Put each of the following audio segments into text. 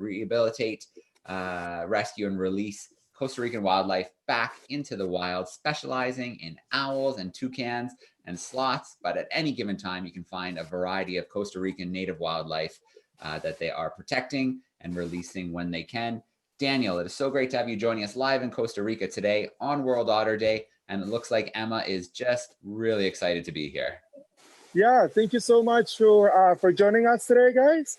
rehabilitate, rescue, and release Costa Rican wildlife back into the wild, specializing in owls and toucans and sloths. But at any given time, you can find a variety of Costa Rican native wildlife that they are protecting and releasing when they can. Daniel, it is so great to have you joining us live in Costa Rica today on World Otter Day. And it looks like Emma is just really excited to be here. Yeah, thank you so much for joining us today, guys.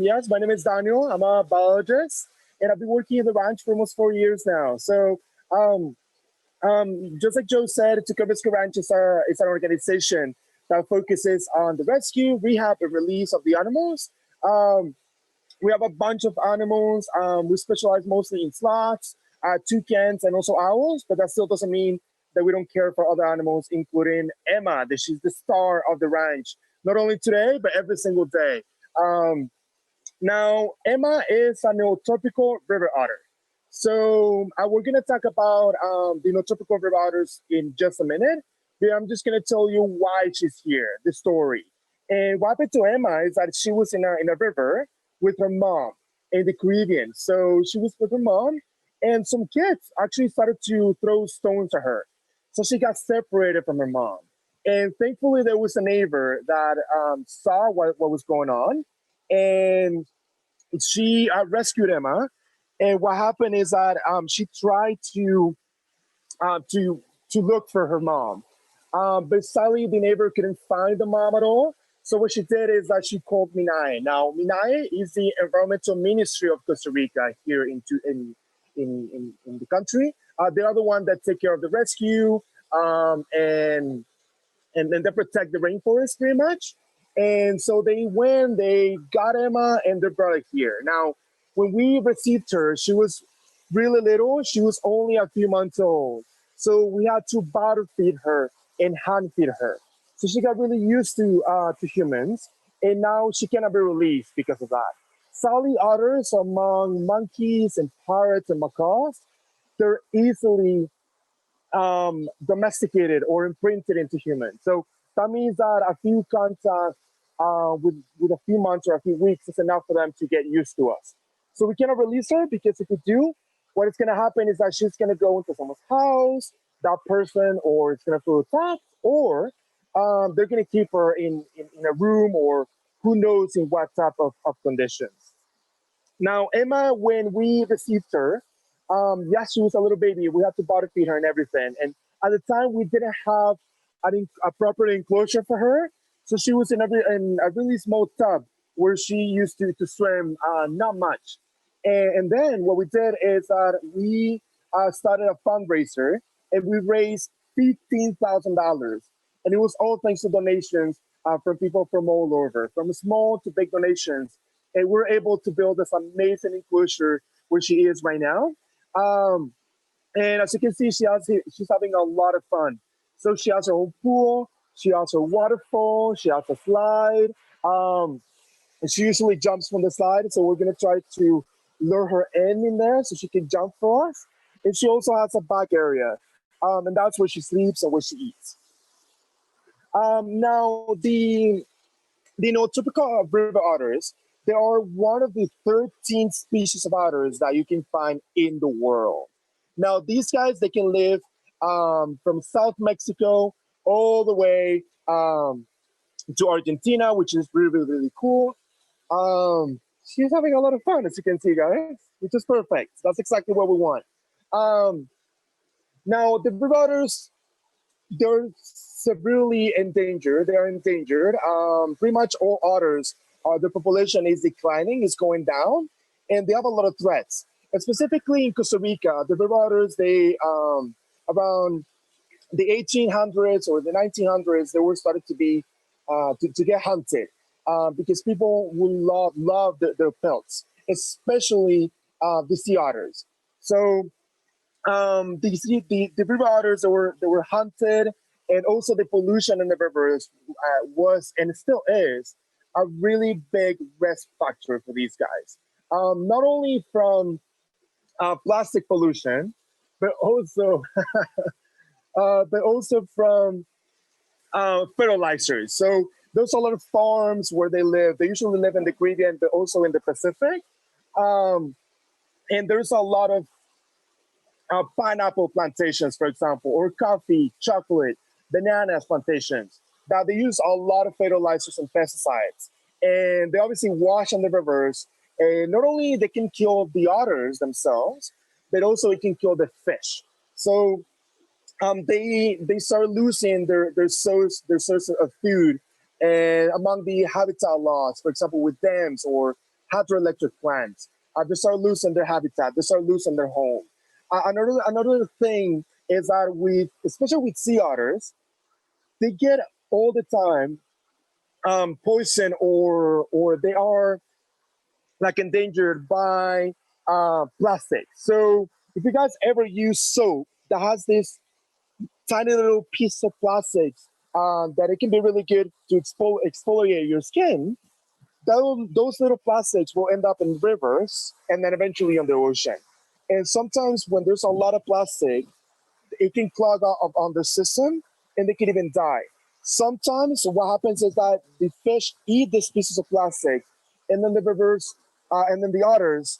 Yes, my name is Daniel. I'm a biologist, and I've been working in the ranch for almost 4 years now. So, just like Joe said, Toucan Rescue Ranch is an organization that focuses on the rescue, rehab, and release of the animals. We have a bunch of animals. We specialize mostly in sloths, toucans, and also owls, but that still doesn't mean that we don't care for other animals, including Emma, that she's the star of the ranch, not only today, but every single day. Now, Emma is a neotropical river otter. So we're gonna talk about the neotropical river otters in just a minute, but I'm just gonna tell you why she's here, the story. And what happened to Emma is that she was in a river with her mom in the Caribbean. So she was with her mom, and some kids actually started to throw stones at her. So she got separated from her mom. And thankfully, there was a neighbor that saw what was going on, and she rescued Emma. And what happened is that she tried to look for her mom, but sadly, the neighbor couldn't find the mom at all. So what she did is that she called MINAE. Now, MINAE is the Environmental Ministry of Costa Rica here in the country. They are the one that take care of the rescue and they protect the rainforest pretty much. And so they got Emma and they brought her here. Now, when we received her, she was really little. She was only a few months old. So we had to bottle feed her and hand feed her. So she got really used to humans, and now she cannot be released because of that. Sadly, otters, among monkeys and parrots and macaws, they're easily domesticated or imprinted into humans. So that means that a few contacts with a few months or a few weeks is enough for them to get used to us. So we cannot release her, because if we do, what is going to happen is that she's going to go into someone's house, that person, or it's going to feel attacked, or they're going to keep her in a room, or who knows in what type of conditions. Now, Emma, when we received her, yes, she was a little baby. We had to bottle feed her and everything. And at the time, we didn't have a proper enclosure for her. So she was in a really small tub where she used to swim, not much. And then what we did is that we started a fundraiser, and we raised $15,000. And it was all thanks to donations from people from all over, from small to big donations. And we're able to build this amazing enclosure where she is right now. And as you can see, she's having a lot of fun. So she has her own pool, she has her waterfall, she has a slide, and she usually jumps from the slide. So we're gonna try to lure her in there so she can jump for us. And she also has a back area, and that's where she sleeps and where she eats. Now, the typical river otters, they are one of the 13 species of otters that you can find in the world. Now, these guys, they can live from South Mexico all the way to Argentina, which is really, really, really cool. She's having a lot of fun, as you can see, guys, which is perfect. That's exactly what we want. Now, the river otters, they're severely endangered. They are endangered. Pretty much all otters, the population is declining, is going down, and they have a lot of threats. And specifically in Costa Rica, the river otters, they around the 1800s or the 1900s, they were started to be to get hunted because people will love their pelts, especially the sea otters. So the river otters that were hunted, and also the pollution in the rivers was and still is a really big risk factor for these guys. Not only from plastic pollution, but also from fertilizers. So there's a lot of farms where they live. They usually live in the Caribbean, but also in the Pacific. And there's a lot of pineapple plantations, for example, or coffee, chocolate, bananas plantations that they use a lot of fertilizers and pesticides. And they obviously wash on the rivers. And not only they can kill the otters themselves, but also it can kill the fish. So they start losing their source of food, and among the habitat loss, for example, with dams or hydroelectric plants, they start losing their habitat. They start losing their home. Another thing is that with especially with sea otters, they get all the time poison or they are like endangered by plastic. So if you guys ever use soap that has this tiny little piece of plastics that it can be really good to exfoliate your skin. Those little plastics will end up in rivers and then eventually on the ocean. And sometimes when there's a lot of plastic, it can clog up on the system and they can even die. Sometimes what happens is that the fish eat these pieces of plastic and then the rivers and then the otters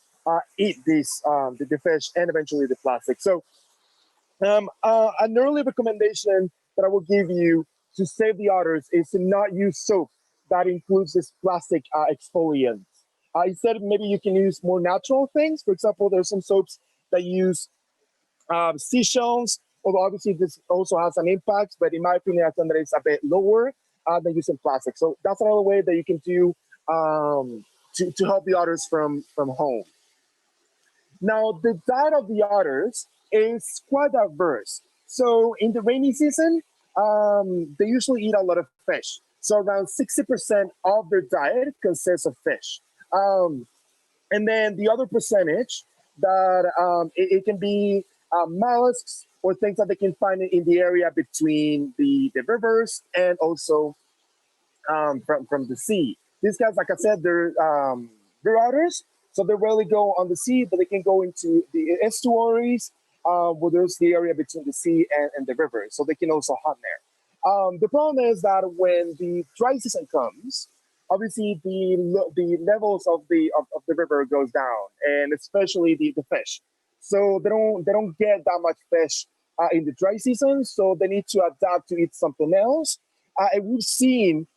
eat the fish and eventually the plastic. So an early recommendation that I will give you to save the otters is to not use soap that includes this plastic exfoliant. Instead, maybe you can use more natural things. For example, there's some soaps that use seashells, although obviously this also has an impact, but in my opinion, I think that it's a bit lower than using plastic. So that's another way that you can do to help the otters from home. Now, the diet of the otters is quite diverse. So, in the rainy season, they usually eat a lot of fish. So, around 60% of their diet consists of fish. Um, and then the other percentage that it can be mollusks or things that they can find in the area between the rivers and also from the sea. These guys, like I said, they're otters, so they rarely go on the sea, but they can go into the estuaries, where there's the area between the sea and the river, so they can also hunt there. The problem is that when the dry season comes, obviously the levels of the river goes down, and especially the fish. So they don't get that much fish in the dry season, so they need to adapt to eat something else. And we've seen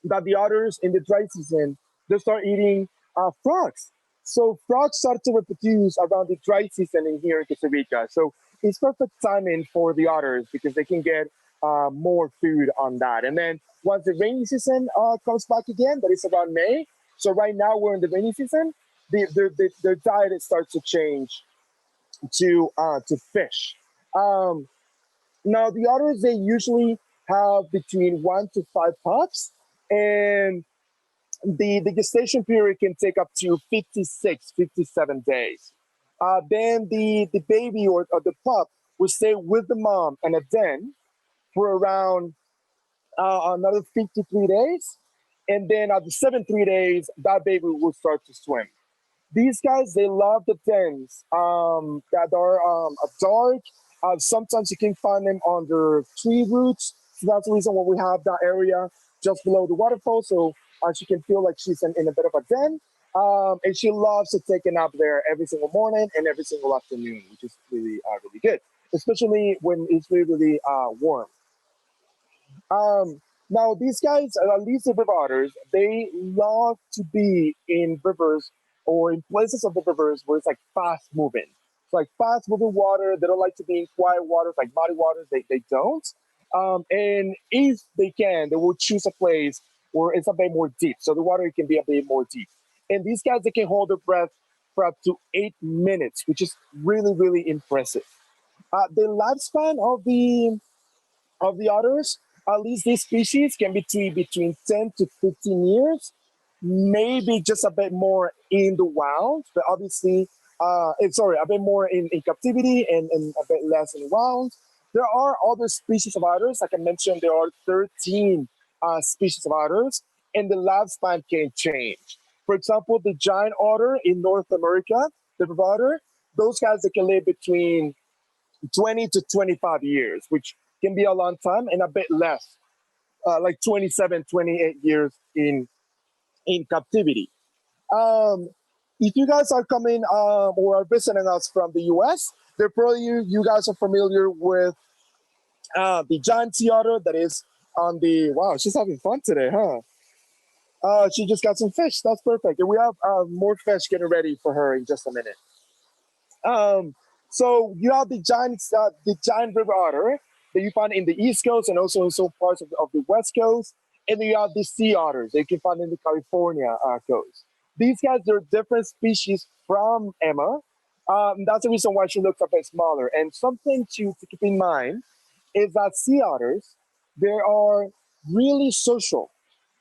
that the otters in the dry season they start eating frogs. So frogs start to reproduce around the dry season in here in Costa Rica. So it's perfect timing for the otters because they can get more food on that. And then once the rainy season comes back again, that is around May. So right now we're in the rainy season. Their diet starts to change to fish. Um, Now the otters they usually have between 1 to 5 pups, and the gestation period can take up to 56, 57 days. Then the baby or the pup will stay with the mom in a den for around another 53 days. And then at the 73 days, that baby will start to swim. These guys, they love the dens that are dark. Sometimes you can find them under tree roots. So that's the reason why we have that area just below the waterfall. So she can feel like she's in a bit of a den. And she loves to take a nap there every single morning and every single afternoon, which is really, really good, especially when it's really, really warm. Now, these guys, at least the river otters, they love to be in rivers or in places of the rivers where it's like fast moving. It's like fast moving water. They don't like to be in quiet waters like muddy waters. They don't. And if they can, they will choose a place where it's a bit more deep. So the water can be a bit more deep. And these guys, they can hold their breath for up to 8 minutes, which is really, really impressive. The lifespan of the otters, at least this species can be between 10 to 15 years, maybe just a bit more in the wild, but obviously, sorry, a bit more in captivity and a bit less in the wild. There are other species of otters. Like I mentioned, there are 13 species of otters, and the lifespan can change. For example, the giant otter in North America, the river otter, those guys that can live between 20 to 25 years, which can be a long time, and a bit less, like 27, 28 years in captivity. Um, if you guys are coming or are visiting us from the US, they're probably you guys are familiar with the giant sea otter that is on the, wow, she's having fun today, huh? She just got some fish. That's perfect. And we have more fish getting ready for her in just a minute. So you have the giant river otter that you find in the East Coast and also in some parts of the West Coast. And then you have the sea otters that you can find in the California coast. These guys are different species from Emma. That's the reason why she looks a bit smaller. And something to keep in mind is that sea otters, they are really social.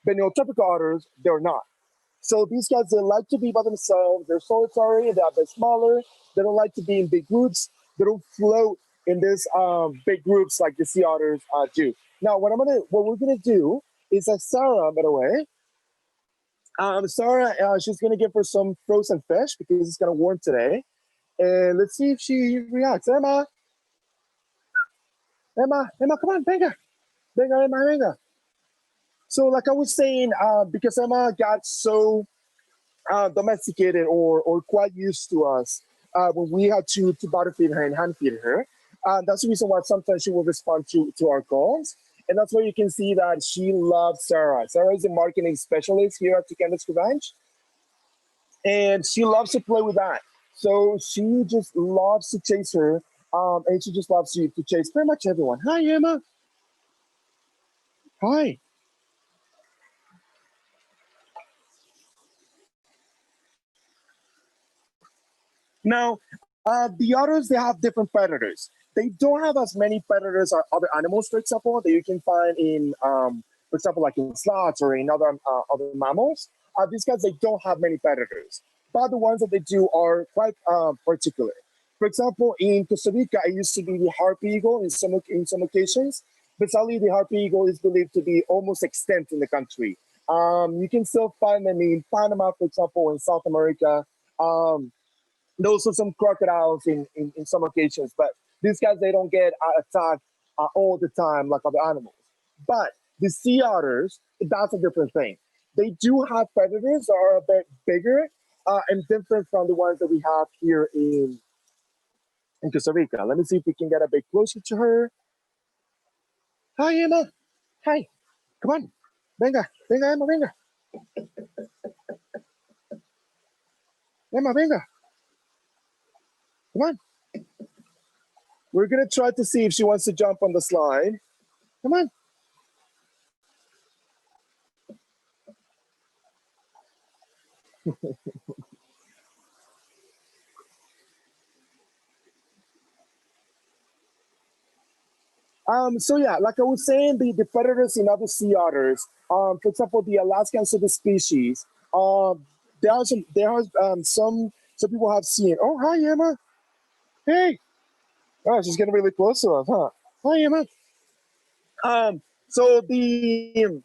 The neotropical otters, they're not. So these guys, they like to be by themselves. They're solitary. They're a bit smaller. They don't like to be in big groups. They don't float in these big groups like the sea otters do. Now, what we're gonna do is that Sarah, by the way, Sarah, she's gonna give her some frozen fish because it's gonna warm today, and let's see if she reacts. Emma, come on, venga, Emma, venga. So, like I was saying, because Emma got so domesticated or quite used to us when we had to bottle feed her and hand feed her. That's the reason why sometimes she will respond to our calls. And that's why you can see that she loves Sarah. Sarah is a marketing specialist here at Toucan Rescue Ranch. And she loves to play with that. So she just loves to chase her. And she just loves to chase pretty much everyone. Hi, Emma. Hi. Now, the otters, they have different predators. They don't have as many predators as other animals, for example, that you can find in, for example, like in sloths or in other mammals. These guys, they don't have many predators, but the ones that they do are quite particular. For example, in Costa Rica, it used to be the harpy eagle in some occasions, but sadly, the harpy eagle is believed to be almost extinct in the country. You can still find them in Panama, for example, in South America. Those are some crocodiles in some occasions, but these guys, they don't get attacked all the time like other animals. But the sea otters, that's a different thing. They do have predators that are a bit bigger and different from the ones that we have here in Costa Rica. Let me see if we can get a bit closer to her. Hi, Emma. Hi. Come on. Venga. Venga, Emma, venga. Emma, venga. Come on. We're going to try to see if she wants to jump on the slide. Come on. So yeah, like I was saying, the predators in other sea otters, for example, the Alaskan subspecies, there are some people have seen. Oh, hi, Emma. Hey. Oh, she's getting really close to us, huh? Hi, Emma. So the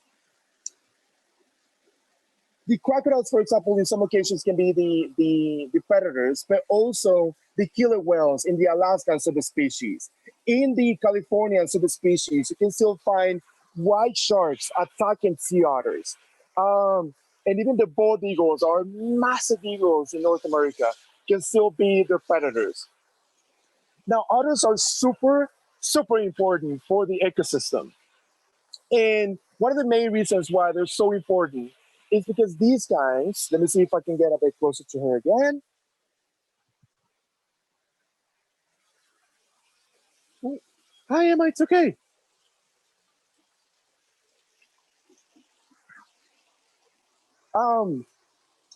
crocodiles, for example, in some occasions can be the predators, but also the killer whales in the Alaskan subspecies. In the Californian subspecies, you can still find white sharks attacking sea otters. And even the bald eagles, or massive eagles in North America, can still be the predators. Now, otters are super, super important for the ecosystem. And one of the main reasons why they're so important is because these guys, let me see if I can get a bit closer to her again. Hi, Emma, it's okay.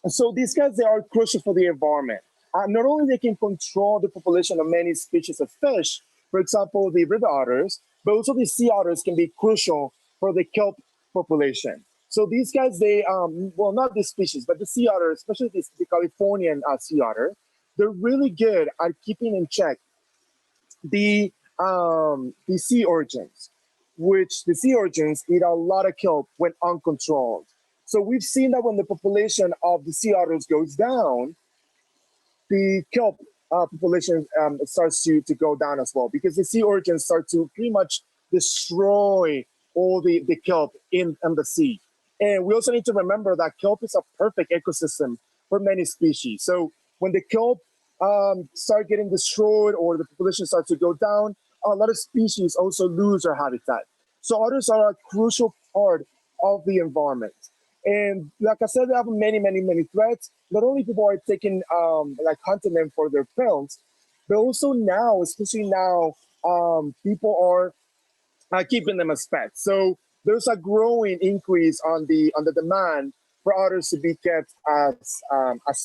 So these guys, they are crucial for the environment. Not only they can control the population of many species of fish, for example, the river otters, but also the sea otters can be crucial for the kelp population. So these guys, they, well, not this species, but the sea otter, especially the Californian sea otter, they're really good at keeping in check the sea urchins, which the sea urchins eat a lot of kelp when uncontrolled. So we've seen that when the population of the sea otters goes down, the kelp population starts to go down as well, because the sea urchins start to pretty much destroy all the kelp in the sea. And we also need to remember that kelp is a perfect ecosystem for many species. So when the kelp start getting destroyed or the population starts to go down, a lot of species also lose their habitat. So otters are a crucial part of the environment. And like I said, they have many, many, many threats. Not only people are taking, like hunting them for their pelts, but also now, especially now, people are keeping them as pets. So there's a growing increase on the demand for otters to be kept as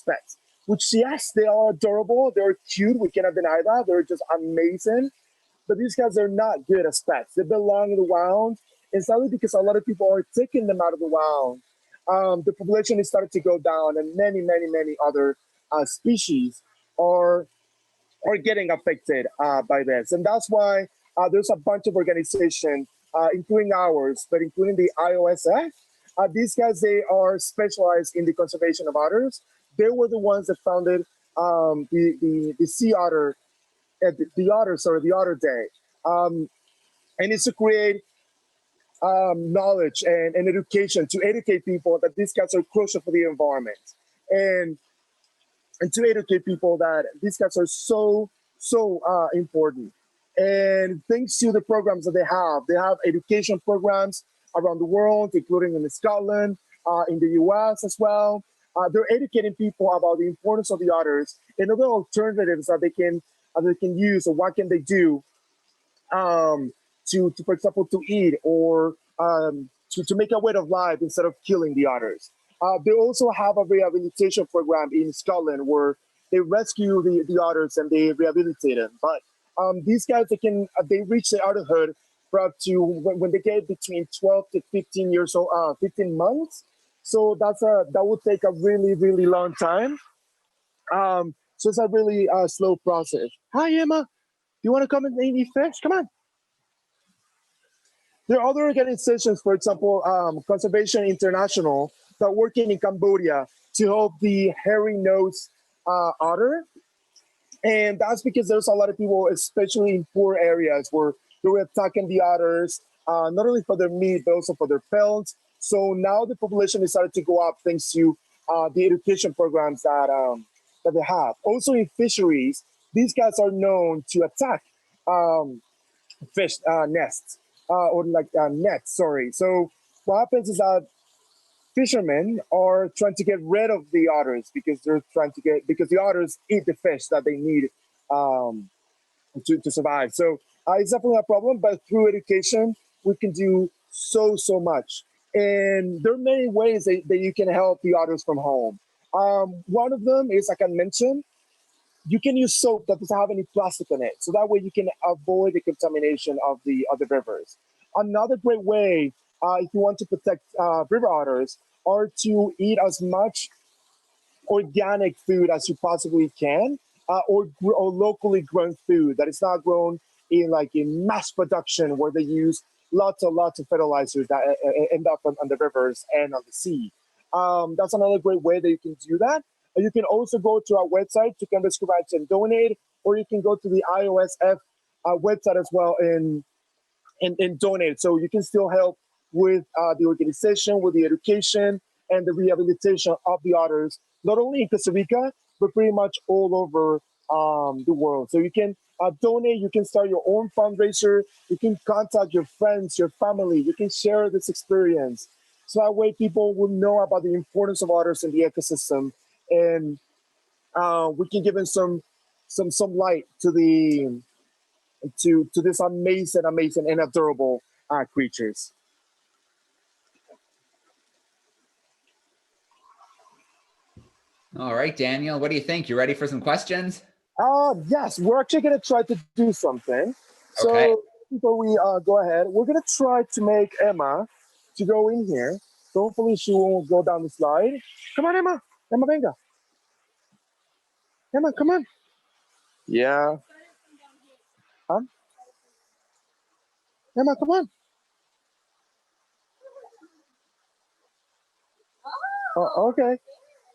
pets. Which yes, they are adorable, they're cute. We cannot deny that. They're just amazing. But these guys are not good as pets. They belong in the wild. And sadly, because a lot of people are taking them out of the wild, the population is starting to go down, and many, many, many other species are are getting affected by this. And that's why there's a bunch of organizations, including ours, but including the IOSF. These guys, they are specialized in the conservation of otters. They were the ones that founded the sea otter, the Otter Day. And it's to create knowledge and education to educate people that these guys are crucial for the environment. And and to educate people that these cats are so important. And thanks to the programs that they have education programs around the world, including in Scotland, in the US as well. They're educating people about the importance of the otters and other alternatives that they can use, or what can they do to for example, to eat or to make a way of life instead of killing the otters. They also have a rehabilitation program in Scotland where they rescue the otters and they rehabilitate them. But these guys, they reach the adulthood for up to when they get between 12 to 15 years old, 15 months. So that would take a really, really long time. So it's a really slow process. Hi, Emma. Do you want to come and eat fish? Come on. There are other organizations, for example, Conservation International, that are working in Cambodia to help the hairy-nosed otter. And that's because there's a lot of people, especially in poor areas, where they were attacking the otters, not only for their meat, but also for their pelts. So now the population is starting to go up thanks to the education programs that they have. Also in fisheries, these guys are known to attack fish nests or like nets. Sorry. So what happens is that fishermen are trying to get rid of the otters because because the otters eat the fish that they need um, to survive. So it's definitely a problem, but through education we can do so much. And there are many ways that you can help the otters from home. One of them is, like I mentioned, you can use soap that doesn't have any plastic in it, so that way you can avoid the contamination of the rivers. Another great way, if you want to protect river otters, are to eat as much organic food as you possibly can, or locally grown food that is not grown in mass production where they use lots of fertilizers that end up on the rivers and on the sea. That's another great way that you can do that. You can also go to our website, Toucan Rescue Ranch, and donate, or you can go to the IOSF website as well and donate. So you can still help with the organization, with the education, and the rehabilitation of the otters, not only in Costa Rica, but pretty much all over the world. So you can donate, you can start your own fundraiser, you can contact your friends, your family, you can share this experience. So that way people will know about the importance of otters in the ecosystem, and we can give them some light to this amazing and adorable creatures. All right, Daniel, what do you think? You ready for some questions? Yes, we're actually going to try to do something. Okay. So before we go ahead, we're going to try to make Emma to go in here. So hopefully she won't go down the slide. Come on, Emma. Emma, venga. Emma, come on. Yeah. Huh? Emma, come on. Oh, okay.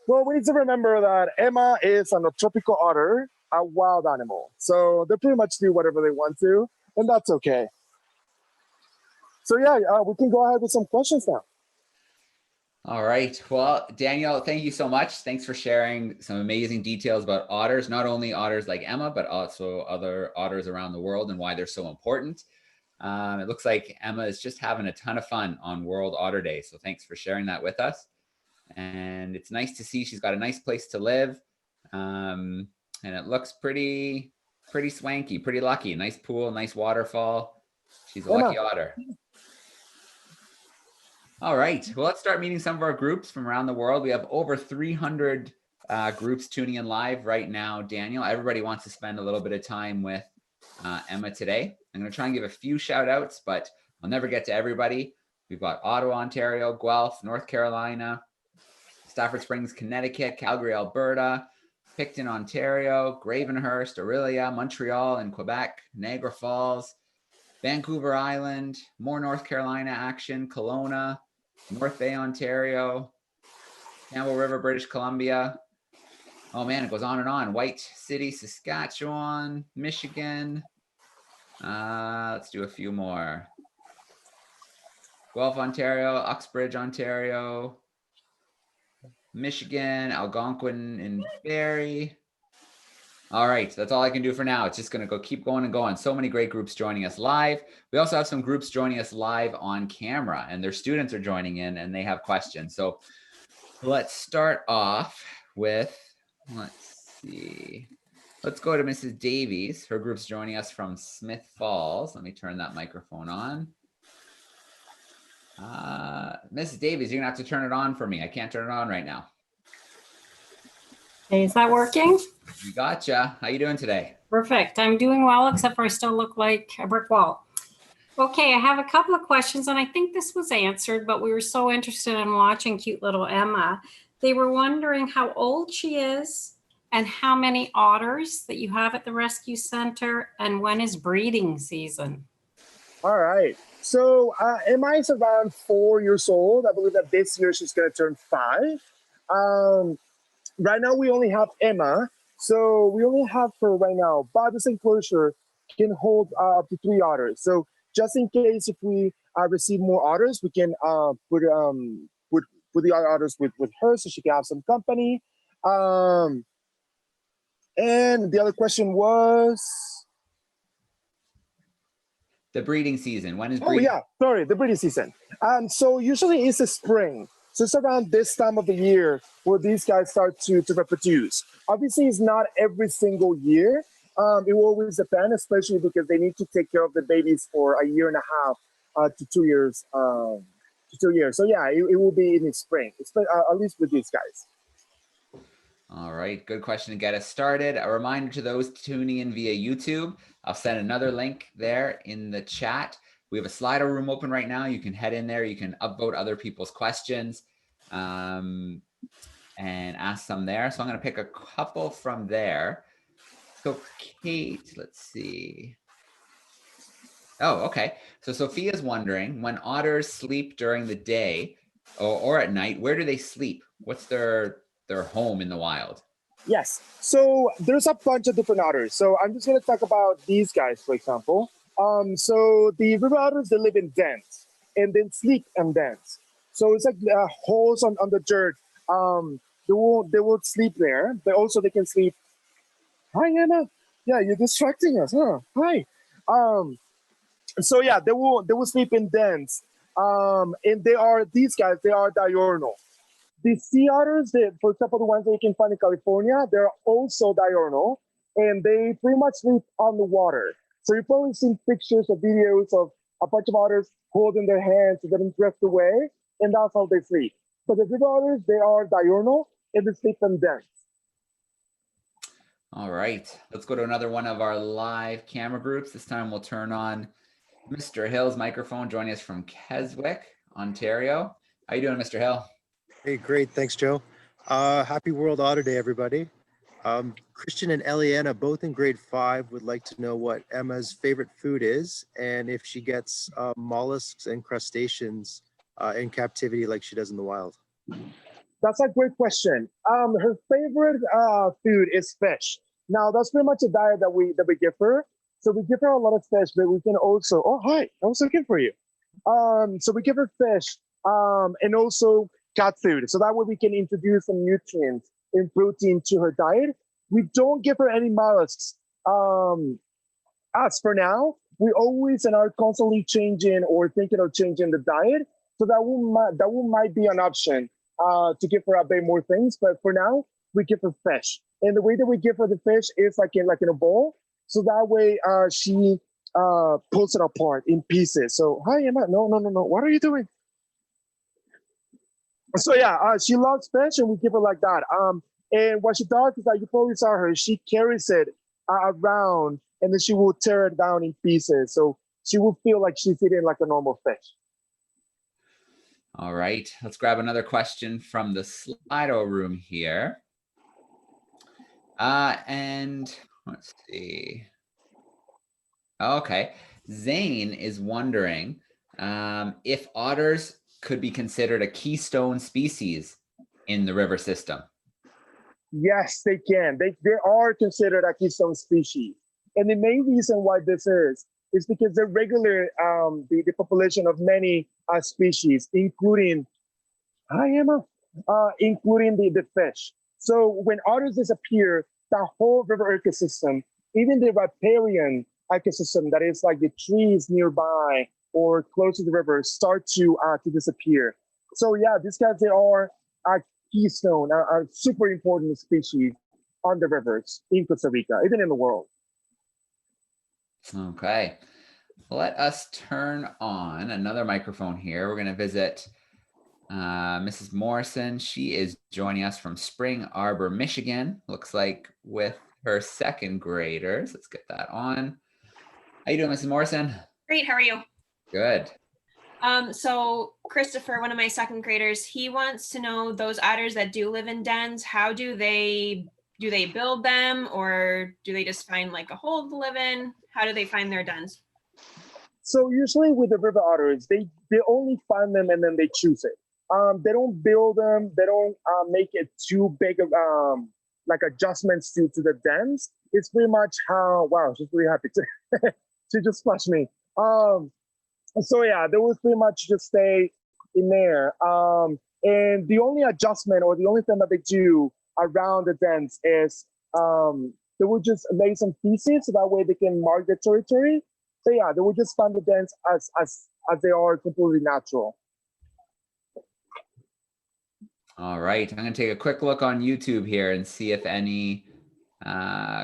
Well, we need to remember that Emma is a tropical otter, a wild animal. So they pretty much do whatever they want to, and that's okay. So yeah, we can go ahead with some questions now. All right. Well, Daniel, thank you so much. Thanks for sharing some amazing details about otters, not only otters like Emma, but also other otters around the world and why they're so important. It looks like Emma is just having a ton of fun on World Otter Day. So thanks for sharing that with us. And it's nice to see she's got a nice place to live. And it looks pretty swanky, pretty lucky. Nice pool, nice waterfall. She's a lucky otter. All right, well, let's start meeting some of our groups from around the world. We have over 300 groups tuning in live right now, Daniel. Everybody wants to spend a little bit of time with Emma today. I'm going to try and give a few shout outs, but I'll never get to everybody. We've got Ottawa, Ontario, Guelph, North Carolina, Stafford Springs, Connecticut, Calgary, Alberta, Picton, Ontario, Gravenhurst, Orillia, Montreal and Quebec, Niagara Falls, Vancouver Island, more North Carolina action, Kelowna, North Bay, Ontario, Campbell River, British Columbia. Oh man, it goes on and on. White City, Saskatchewan, Michigan. Let's do a few more. Guelph, Ontario, Uxbridge, Ontario, Michigan, Algonquin and Barrie. All right, that's all I can do for now. It's just going to keep going and going. So many great groups joining us live. We also have some groups joining us live on camera, and their students are joining in and they have questions. So let's start off with, let's see. Let's go to Mrs. Davies. Her group's joining us from Smith Falls. Let me turn that microphone on. Mrs. Davies, you're going to have to turn it on for me. I can't turn it on right now. Hey, is that working? We gotcha. How you doing today? Perfect. I'm doing well, except for I still look like a brick wall. Okay, I have a couple of questions, and I think this was answered, but we were so interested in watching cute little Emma. They were wondering how old she is and how many otters that you have at the rescue center, and when is breeding season? All right. So Emma is around 4 years old. I believe that this year she's going to turn 5. Right now, we only have Emma. So we only have her right now. But this enclosure can hold up to 3 otters. So just in case if we receive more otters, we can put the other otters with her so she can have some company. And the other question was... The breeding season. When is breeding? Oh, yeah. Sorry, the breeding season. So usually it's the spring. So it's around this time of the year where these guys start to reproduce. Obviously, it's not every single year. It will always depend, especially because they need to take care of the babies for a year and a half to 2 years. So yeah, it will be in the spring, at least with these guys. All right, good question to get us started. A reminder to those tuning in via YouTube, I'll send another link there in the chat. We have a Slido room open right now. You can head in there. You can upvote other people's questions and ask them there. So I'm going to pick a couple from there. So Kate, let's see. Oh, okay. So Sophia's wondering, when otters sleep during the day or at night, where do they sleep? What's their home in the wild? Yes. So there's a bunch of different otters. So I'm just going to talk about these guys, for example. So the river otters, they live in dens and then sleep in dens. So it's like holes on the dirt. They won't sleep there. But also they can sleep. Hi, Anna. Yeah, you're distracting us, huh? Hi. So yeah, they will sleep in dens. And these guys, they are diurnal. The sea otters, for example, the ones that you can find in California, they're also diurnal, and they pretty much sleep on the water. So you've probably seen pictures or videos of a bunch of otters holding their hands and getting drift away, and that's how they sleep. So the river otters, they are diurnal, and they sleep in dens. All right, let's go to another one of our live camera groups. This time we'll turn on Mr. Hill's microphone, joining us from Keswick, Ontario. How you doing, Mr. Hill? Hey, great. Thanks, Joe. Happy World Otter Day, everybody. Christian and Eliana, both in grade 5, would like to know what Emma's favorite food is and if she gets mollusks and crustaceans in captivity like she does in the wild. That's a great question. Her favorite food is fish. Now, that's pretty much a diet that we give her. So we give her a lot of fish, but we can also, oh, hi, I was looking for you. So we give her fish and also cat food. So that way we can introduce some nutrients and protein to her diet. We don't give her any mollusks. As for now, we always and are constantly changing or thinking of changing the diet. So that might be an option to give her a bit more things. But for now, we give her fish. And the way that we give her the fish is like in a bowl. So that way she pulls it apart in pieces. So, hi, Emma. No. What are you doing? So yeah, she loves fish, and we give her like that. And what she does is that you probably saw her. She carries it around, and then she will tear it down in pieces. So she will feel like she's eating like a normal fish. All right, let's grab another question from the Slido room here. And let's see. Okay, Zane is wondering if otters could be considered a keystone species in the river system. Yes, they can. They are considered a keystone species. And the main reason why this is because they regulate the population of many species, including, hi Emma, including the fish. So when otters disappear, the whole river ecosystem, even the riparian ecosystem, that is like the trees nearby or close to the river, start to disappear. So yeah, these guys, they are a keystone, a super important species on the rivers in Costa Rica, even in the world. Okay, let us turn on another microphone here. We're going to visit Mrs. Morrison. She is joining us from Spring Arbor, Michigan. Looks like with her second graders. Let's get that on. How you doing, Mrs. Morrison? Great, how are you? Good. So Christopher, one of my second graders, he wants to know those otters that do live in dens, how do they build them, or do they just find like a hole to live in? How do they find their dens? So usually with the river otters, they only find them and then they choose it. They don't build them. They don't make it too big of like adjustments to the dens. It's pretty much how, wow, she's really happy to she just flushed me. So yeah, they will pretty much just stay in there. And the only adjustment or the only thing that they do around the dens is they will just lay some feces so that way they can mark their territory. So yeah, they will just find the dens as they are completely natural. All right, I'm going to take a quick look on YouTube here and see if any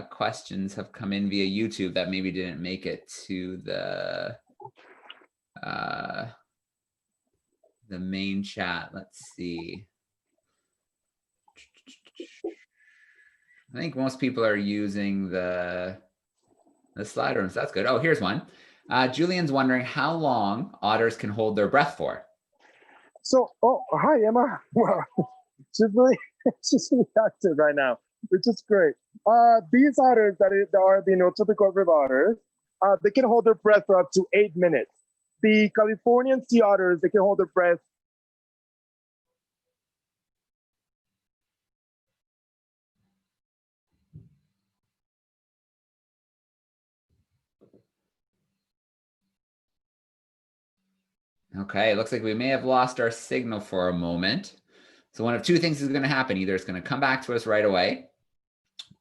questions have come in via YouTube that maybe didn't make it to the main chat. Let's see. I think most people are using the slide rooms. That's good. Oh, here's one. Julian's wondering how long otters can hold their breath for. So, hi Emma. Wow, she's really active right now, which is great. These otters that are the neotropical river otters, they can hold their breath for up to 8 minutes. The Californian sea otters, they can hold their breath. Okay, it looks like we may have lost our signal for a moment. So one of two things is going to happen. Either it's going to come back to us right away,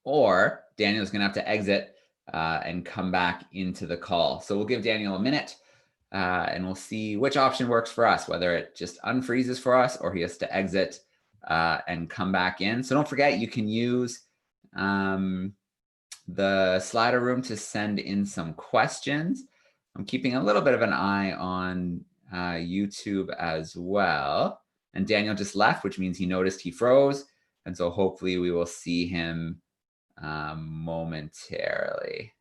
or Daniel's going to have to exit and come back into the call. So we'll give Daniel a minute and we'll see which option works for us, whether it just unfreezes for us or he has to exit and come back in. So don't forget, you can use the Slido room to send in some questions. I'm keeping a little bit of an eye on YouTube as well. And Daniel just left, which means he noticed he froze. And so hopefully we will see him momentarily.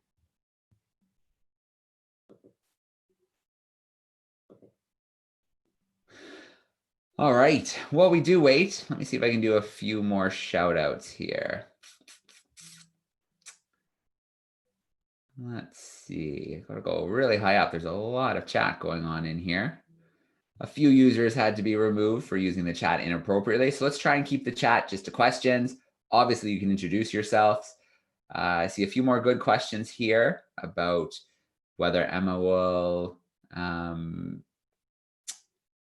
All right, while we do wait, let me see if I can do a few more shout outs here. Let's see, I've got to go really high up. There's a lot of chat going on in here. A few users had to be removed for using the chat inappropriately. So let's try and keep the chat just to questions. Obviously, you can introduce yourselves. I see a few more good questions here about whether Emma will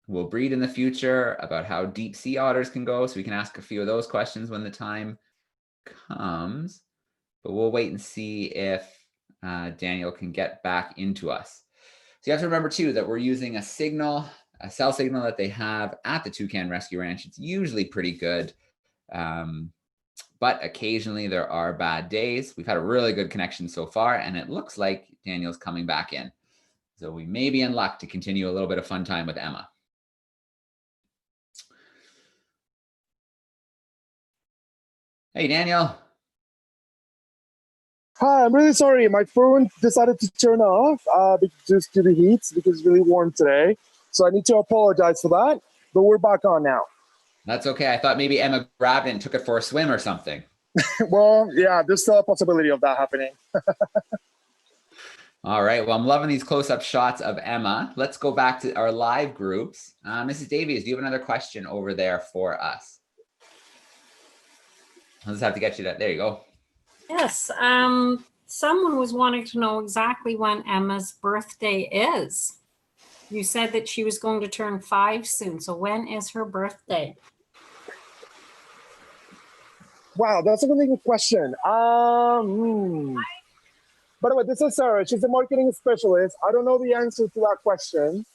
will breed in the future, about how deep sea otters can go. So we can ask a few of those questions when the time comes, but we'll wait and see if Daniel can get back into us. So you have to remember too that we're using a signal, a cell signal that they have at the Toucan Rescue Ranch. It's usually pretty good, but occasionally there are bad days. We've had a really good connection so far, and it looks like Daniel's coming back in. So we may be in luck to continue a little bit of fun time with Emma. Hey, Daniel. Hi, I'm really sorry. My phone decided to turn off due to the heat because it's really warm today. So I need to apologize for that, but we're back on now. That's okay. I thought maybe Emma grabbed it and took it for a swim or something. Well, yeah, there's still a possibility of that happening. All right. Well, I'm loving these close-up shots of Emma. Let's go back to our live groups. Mrs. Davies, do you have another question over there for us? I'll just have to get you that. There you go. Yes. Someone was wanting to know exactly when Emma's birthday is. You said that she was going to turn 5 soon. So when is her birthday? Wow, that's a really good question. By the way, this is Sarah. She's a marketing specialist. I don't know the answer to that question.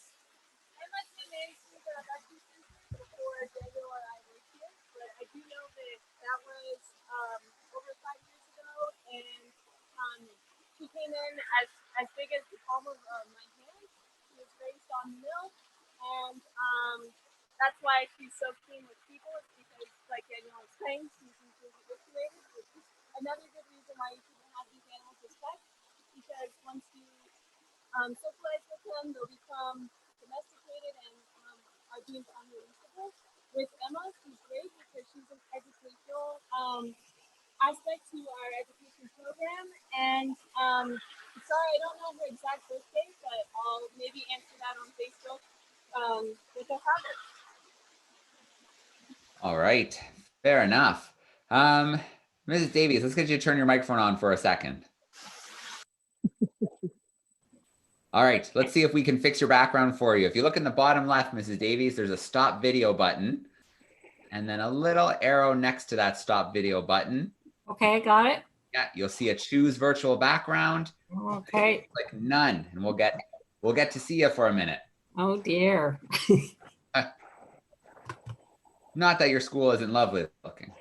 She came in as big as the palm of my hand. She was raised on milk, and that's why she's so keen with people. It's because, like Daniel was saying, she's easily habituated, which is another good reason why you shouldn't have these animals as pets. Because once you socialize with them, they'll become domesticated and are deemed unreleasable. With Emma, she's great because she's an educational aspect to our education program, and sorry, I don't know her exact birthday, but I'll maybe answer that on Facebook with a habit. All right. Fair enough. Mrs. Davies, let's get you to turn your microphone on for a second. All right. Let's see if we can fix your background for you. If you look in the bottom left, Mrs. Davies, there's a stop video button, and then a little arrow next to that stop video button. Okay, got it. Yeah, you'll see a choose virtual background. Okay. Click none, and we'll get to see you for a minute. Oh dear. Not that your school isn't lovely looking.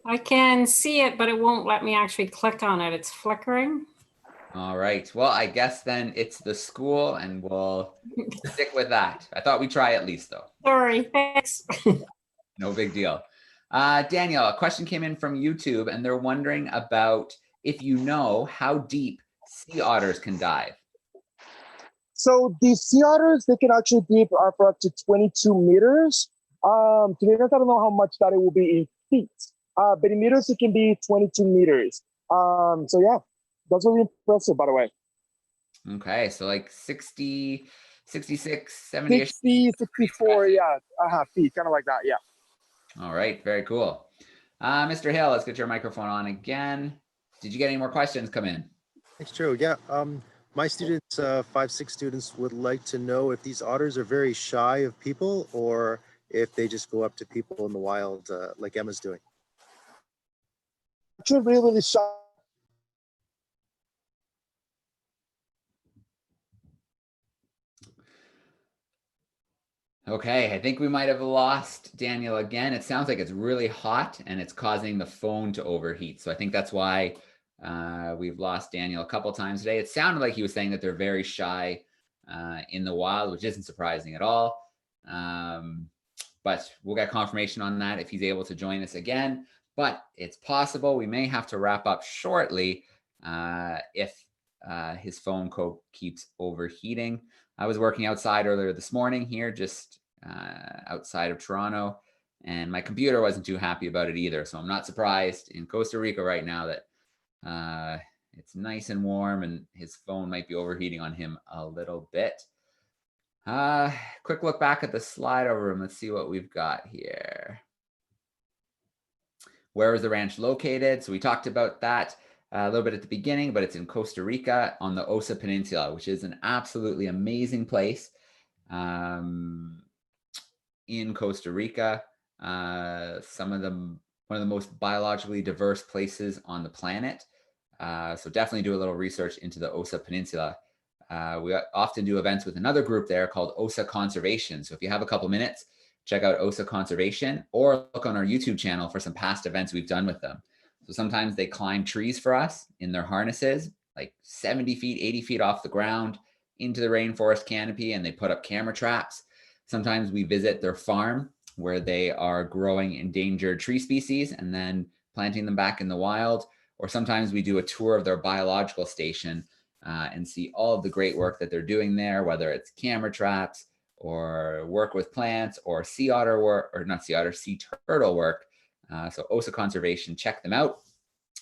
I can see it, but it won't let me actually click on it. It's flickering. All right. Well, I guess then it's the school, and we'll stick with that. I thought we'd try at least, though. Sorry, thanks. No big deal. Daniel, a question came in from YouTube, and they're wondering about if you know how deep sea otters can dive. So the sea otters, they can actually deep for up to 22 meters. To be honest, I don't know how much that it will be in feet, but in meters, it can be 22 meters. So yeah, that's really impressive, by the way. Okay, so like 60, 66, 70 -ish. 60, 64, yeah, feet, kind of like that, yeah. All right, very cool. Mr. Hill, let's get your microphone on again. Did you get any more questions come in? Thanks, Joe. Yeah, my students, 5-6 students, would like to know if these otters are very shy of people or if they just go up to people in the wild like Emma's doing. Actually, really, really shy. Okay, I think we might have lost Daniel again. It sounds like it's really hot and it's causing the phone to overheat. So I think that's why we've lost Daniel a couple times today. It sounded like he was saying that they're very shy in the wild, which isn't surprising at all. But we'll get confirmation on that if he's able to join us again. But it's possible we may have to wrap up shortly if his phone keeps overheating. I was working outside earlier this morning here, just outside of Toronto, and my computer wasn't too happy about it either. So I'm not surprised in Costa Rica right now that it's nice and warm and his phone might be overheating on him a little bit. Quick look back at the Slido room. Let's see what we've got here. Where is the ranch located? So we talked about that a little bit at the beginning, but it's in Costa Rica on the Osa Peninsula, which is an absolutely amazing place. in Costa Rica, one of the most biologically diverse places on the planet. So definitely do a little research into the Osa Peninsula. We often do events with another group there called Osa Conservation. So if you have a couple minutes, check out Osa Conservation or look on our YouTube channel for some past events we've done with them. So sometimes they climb trees for us in their harnesses, like 70 feet, 80 feet off the ground into the rainforest canopy, and they put up camera traps. Sometimes we visit their farm where they are growing endangered tree species and then planting them back in the wild. Or sometimes we do a tour of their biological station and see all of the great work that they're doing there, whether it's camera traps or work with plants or sea otter work, or not sea otter, sea turtle work. So Osa Conservation, check them out.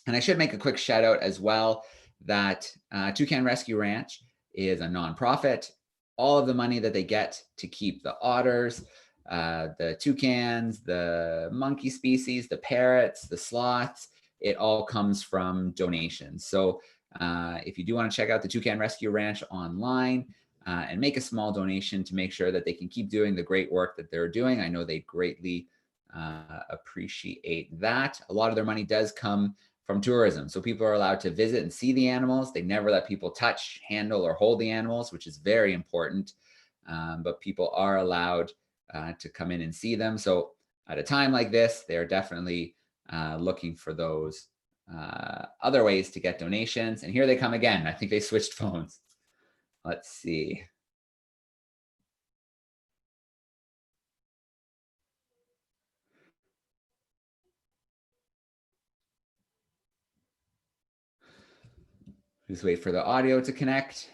And I should make a quick shout out as well that Toucan Rescue Ranch is a nonprofit. All of the money that they get to keep the otters, the toucans, the monkey species, the parrots, the sloths, it all comes from donations. So if you do want to check out the Toucan Rescue Ranch online and make a small donation to make sure that they can keep doing the great work that they're doing, I know they greatly appreciate that. A lot of their money does come from tourism. So people are allowed to visit and see the animals. They never let people touch, handle, or hold the animals, which is very important. But people are allowed to come in and see them. So at a time like this, they're definitely looking for those other ways to get donations. And here they come again. I think they switched phones. Let's see. Just wait for the audio to connect.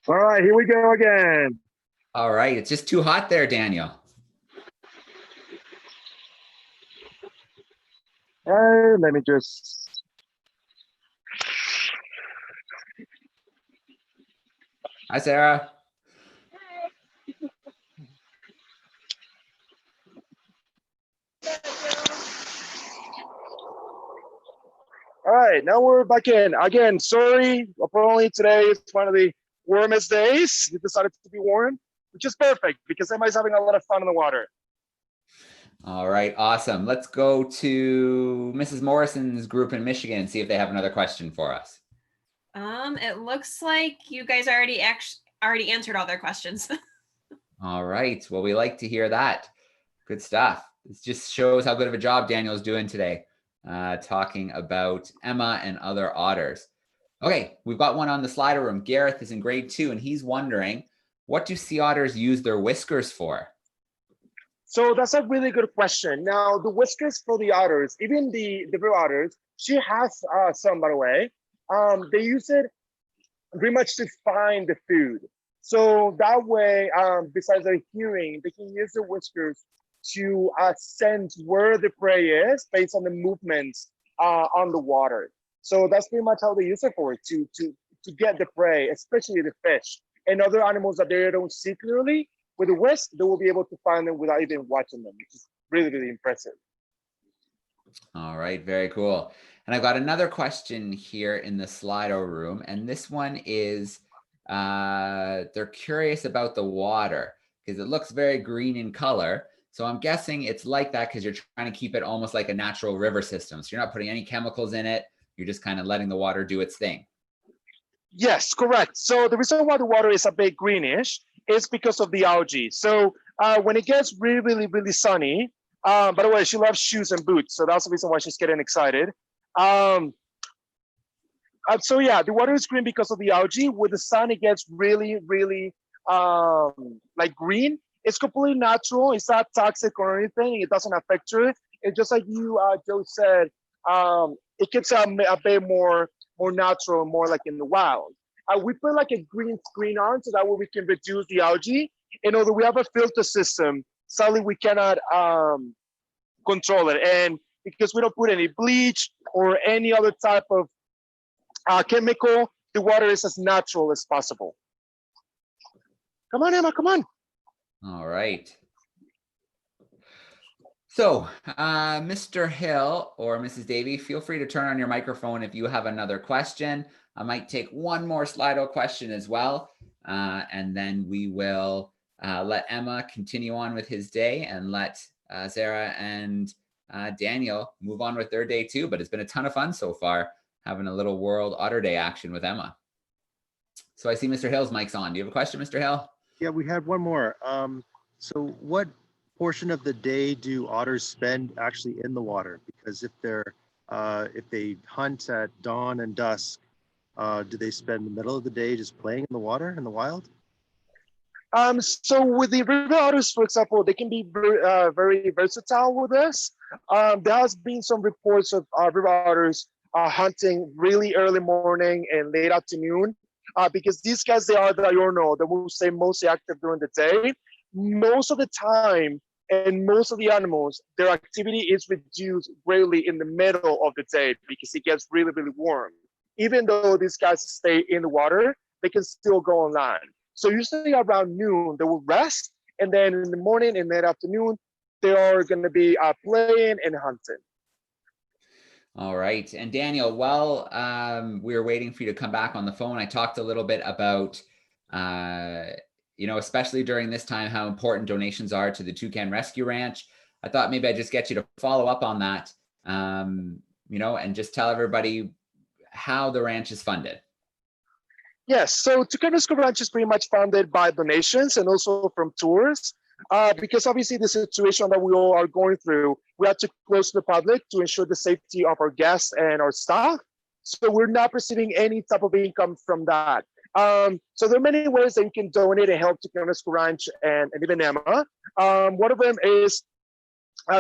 All right, here we go again. All right, it's just too hot there, Daniel. Let me just. Hi, Sarah. All right, now we're back in. Again, sorry, apparently today is one of the warmest days. It decided to be warm, which is perfect because everybody's having a lot of fun in the water. All right, awesome. Let's go to Mrs. Morrison's group in Michigan and see if they have another question for us. It looks like you guys already answered all their questions. All right, well, we like to hear that. Good stuff. This just shows how good of a job Daniel's doing today, talking about Emma and other otters. Okay, we've got one on the slider room. Gareth is in grade 2, and he's wondering, what do sea otters use their whiskers for? So that's a really good question. Now, the whiskers for the otters, even the blue otters, she has some, by the way. They use it pretty much to find the food. So that way, besides their hearing, they can use the whiskers to sense where the prey is based on the movements on the water. So that's pretty much how they use it for, to get the prey, especially the fish and other animals that they don't see clearly. With a whisk, they will be able to find them without even watching them, which is really, really impressive. All right, very cool. And I've got another question here in the Slido room, and this one is, they're curious about the water because it looks very green in color. So I'm guessing it's like that because you're trying to keep it almost like a natural river system. So you're not putting any chemicals in it. You're just kind of letting the water do its thing. Yes, correct. So the reason why the water is a bit greenish is because of the algae. So when it gets really, really, really sunny, by the way, she loves shoes and boots. So that's the reason why she's getting excited. So yeah, the water is green because of the algae. With the sun, it gets really, really like green. It's completely natural. It's not toxic or anything. It doesn't affect her. It's just like you, Joe said, it gets a bit more natural, more like in the wild. We put like a green screen on so that way we can reduce the algae. And although we have a filter system, sadly we cannot control it. And because we don't put any bleach or any other type of chemical, the water is as natural as possible. Come on, Emma, come on. All right. So, Mr. Hill or Mrs. Davey, feel free to turn on your microphone if you have another question. I might take one more Slido question as well, and then we will let Emma continue on with his day and let Sarah and Daniel move on with their day too. But it's been a ton of fun so far, having a little World Otter Day action with Emma. So I see Mr. Hill's mic's on. Do you have a question, Mr. Hill? Yeah, we had one more. So what portion of the day do otters spend actually in the water? Because if they hunt at dawn and dusk, do they spend the middle of the day just playing in the water in the wild? So with the river otters, for example, they can be very versatile with this. There has been some reports of river otters hunting really early morning and late afternoon, because these guys, they are diurnal, they will stay mostly active during the day. Most of the time, and most of the animals, their activity is reduced greatly in the middle of the day because it gets really, really warm. Even though these guys stay in the water, they can still go on land. So usually around noon, they will rest. And then in the morning and late afternoon, they are going to be playing and hunting. All right. And Daniel, while we were waiting for you to come back on the phone, I talked a little bit about, especially during this time, how important donations are to the Toucan Rescue Ranch. I thought maybe I'd just get you to follow up on that, and just tell everybody how the ranch is funded. Yes, so Toucan Rescue Ranch is pretty much funded by donations and also from tours, because obviously the situation that we all are going through, we have to close to the public to ensure the safety of our guests and our staff. So we're not receiving any type of income from that. So there are many ways that you can donate and help Toucan Rescue Ranch and even Emma. One of them is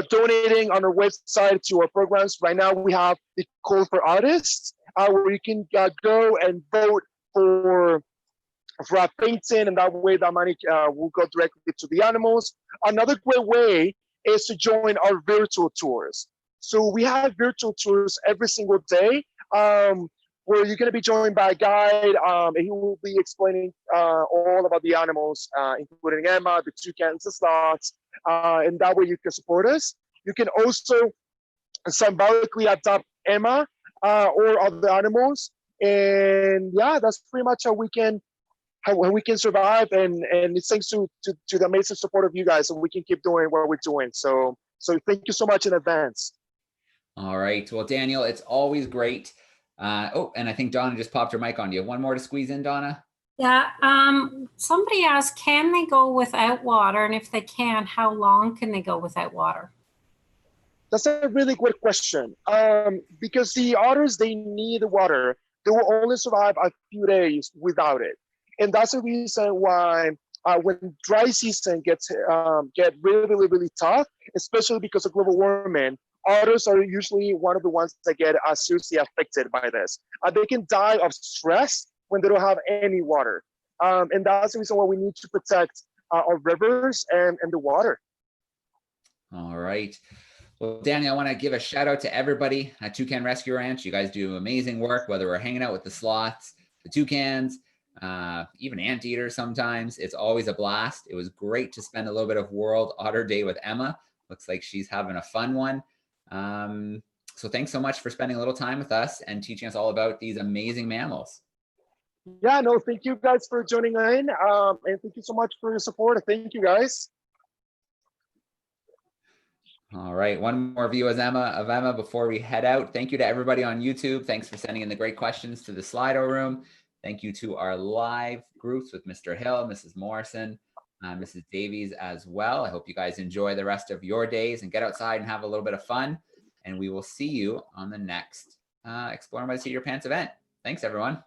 donating on our website to our programs. Right now we have the call for artists, where you can go and vote for a painting, and that way that money will go directly to the animals. Another great way is to join our virtual tours. So we have virtual tours every single day, where you're going to be joined by a guide, and he will be explaining all about the animals, including Emma, the toucans, the sloths, and that way you can support us. You can also symbolically adopt Emma or other animals. And yeah, that's pretty much how we can survive, and it's thanks to the amazing support of you guys, and we can keep doing what we're doing. So thank you so much in advance. All right. Well, Daniel, it's always great. And I think Donna just popped her mic on. Do you have one more to squeeze in, Donna? Yeah. Somebody asked, can they go without water? And if they can, how long can they go without water? That's a really good question. Because the otters, they need water. They will only survive a few days without it. And that's the reason why when dry season get really, really, really tough, especially because of global warming, otters are usually one of the ones that get seriously affected by this. They can die of stress when they don't have any water. And that's the reason why we need to protect our rivers and the water. All right. Well, Daniel, I want to give a shout out to everybody at Toucan Rescue Ranch. You guys do amazing work, whether we're hanging out with the sloths, the toucans, even anteaters sometimes. It's always a blast. It was great to spend a little bit of World Otter Day with Emma. Looks like she's having a fun one. So thanks so much for spending a little time with us and teaching us all about these amazing mammals. Yeah, no, thank you guys for joining in. And thank you so much for your support. Thank you guys. All right, one more view of Emma before we head out. Thank you to everybody on YouTube. Thanks for sending in the great questions to the Slido room. Thank you to our live groups with Mr. Hill, Mrs. Morrison, Mrs. Davies as well. I hope you guys enjoy the rest of your days and get outside and have a little bit of fun. And we will see you on the next Exploring by the Seat of Your Pants event. Thanks, everyone.